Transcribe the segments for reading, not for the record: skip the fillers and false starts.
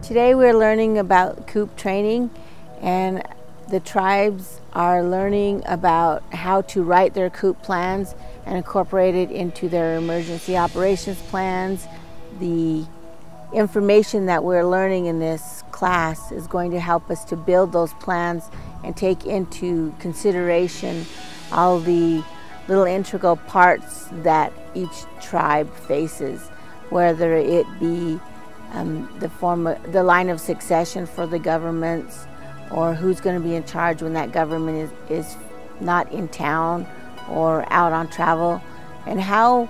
Today we're learning about Coop training, and the tribes are learning about how to write their Coop plans and incorporate it into their emergency operations plans. The information that we're learning in this class is going to help us to build those plans and take into consideration all the little integral parts that each tribe faces, whether it be the line of succession for the governments, or who's going to be in charge when that government is not in town or out on travel, and how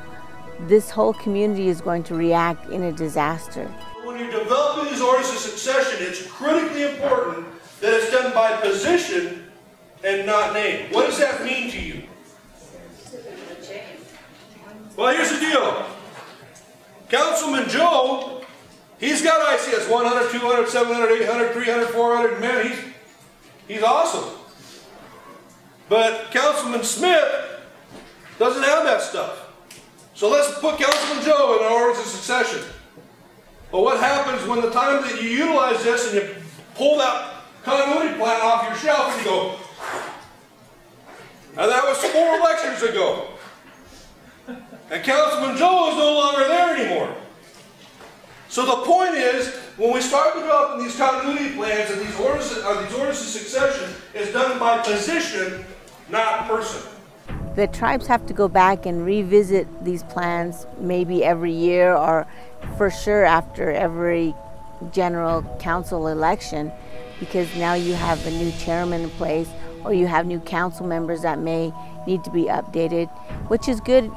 this whole community is going to react in a disaster. When you're developing these orders of succession, it's critically important that it's done by position and not name. What does that mean to you? Well, here's the deal. Councilman Joe, he's got ICS 100, 200, 700, 800, 300, 400. Man, he's awesome. But Councilman Smith doesn't have that stuff. So let's put Councilman Joe in our orders of succession. But what happens when the time that you utilize this and you pull that continuity plan off your shelf and you go, and that was 4 lectures ago. And Councilman Joe is no longer there anymore. So the point is, when we start developing these continuity plans and these orders of succession, it's done by position, not person. The tribes have to go back and revisit these plans maybe every year, or for sure after every general council election, because now you have a new chairman in place, or you have new council members that may need to be updated, which is good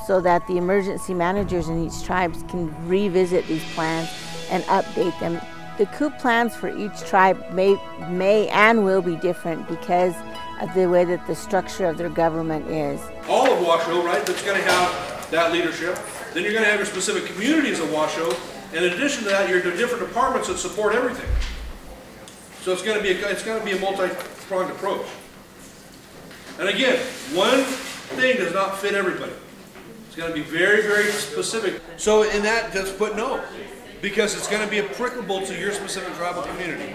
so that the emergency managers in each tribe can revisit these plans and update them. The Coop plans for each tribe may and will be different because of the way that the structure of their government is. All of Washoe, right, that's going to have that leadership. Then you're going to have your specific communities of Washoe, and in addition to that, you're the different departments that support everything. So it's going to be a multi-pronged approach. And again, one thing does not fit everybody. It's going to be very, very specific. So in that, just put no, because it's going to be applicable to your specific tribal community,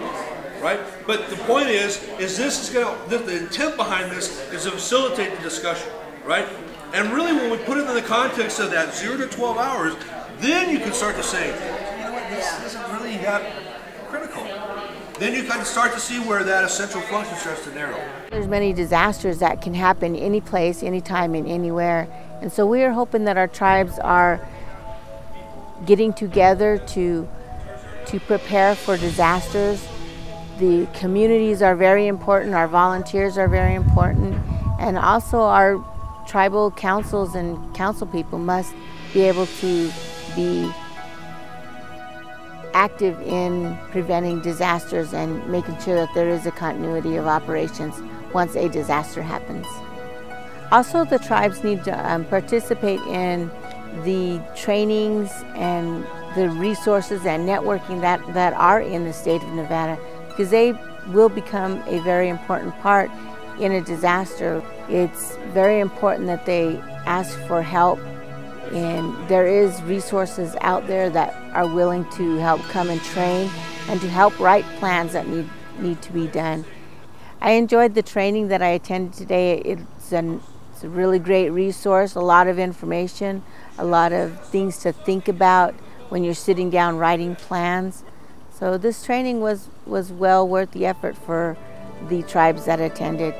right? But the point is the intent behind this is to facilitate the discussion, right? And really, when we put it in the context of that 0 to 12 hours, then you can start to say, you know what, this isn't really that critical. Then you kind of start to see where that essential function starts to narrow. There's many disasters that can happen any place, anytime, and anywhere. And so we are hoping that our tribes are getting together to prepare for disasters. The communities are very important, our volunteers are very important, and also our tribal councils and council people must be able to be active in preventing disasters and making sure that there is a continuity of operations once a disaster happens. Also, the tribes need to participate in the trainings and the resources and networking that are in the state of Nevada, because they will become a very important part in a disaster. It's very important that they ask for help, and there is resources out there that are willing to help come and train and to help write plans that need to be done. I enjoyed the training that I attended today. It's a really great resource, a lot of information, a lot of things to think about when you're sitting down writing plans. So this training was well worth the effort for the tribes that attended.